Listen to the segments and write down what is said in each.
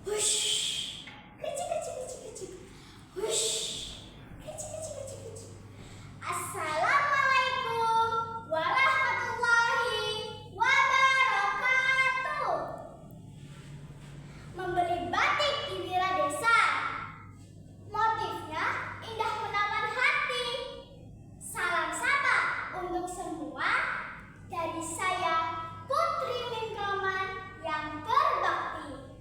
Hush, kecik kecik kecik kecik. Hush, kecik kecik kecik kecik. Assalamualaikum warahmatullahi wabarakatuh. Membeli batik di Wira Desa. Motifnya indah menawan hati. Salam sapa untuk semua dari saya, Putri Minkoman yang berbakti.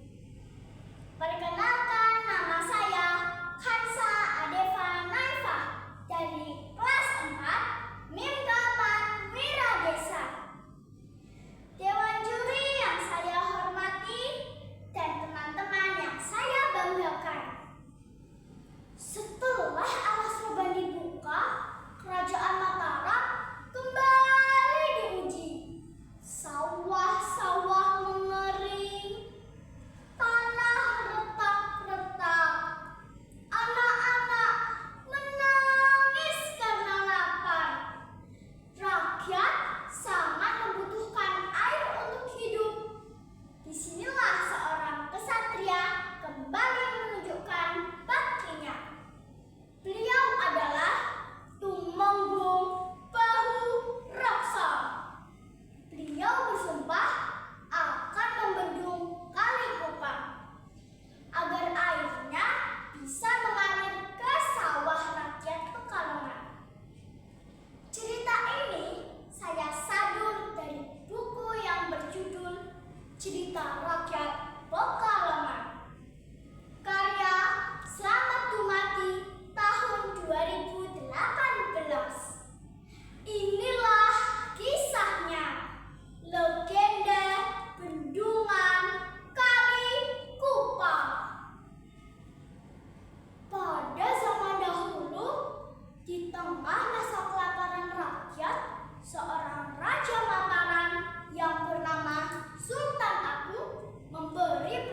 Perkenalkan, nama saya Khansa Adeva Naifa dari kelas 4 Minkoman Wira Desa. Dewan juri yang saya hormati dan teman-teman yang saya banggakan. Setelah alas roban dibuka, Kerajaan Mataram kembali diuji. Sawah-sawah mengering, tanah retak-retak, anak-anak menangis karena lapar. Rakyat sangat membutuhkan air untuk hidup. Disinilah seorang kesatria kembali menunjukkan baktinya. Beliau adalah Tumenggung Bahu Raksa. Beliau bersumpah akan membendung Kali Kupang agar airnya bisa mengalir ke sawah rakyat Pekalongan. Cerita ini saya sadur dari buku yang berjudul Cerita Rakyat Pekalongan, karya Slamet Dumadi tahun 2018. Inilah kisahnya, legenda bendungan Kali Kupang. Pada zaman dahulu, di tengah masa kelaparan rakyat, seorang Raja Mataram yang bernama Sultan Agung memberi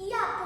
Iya,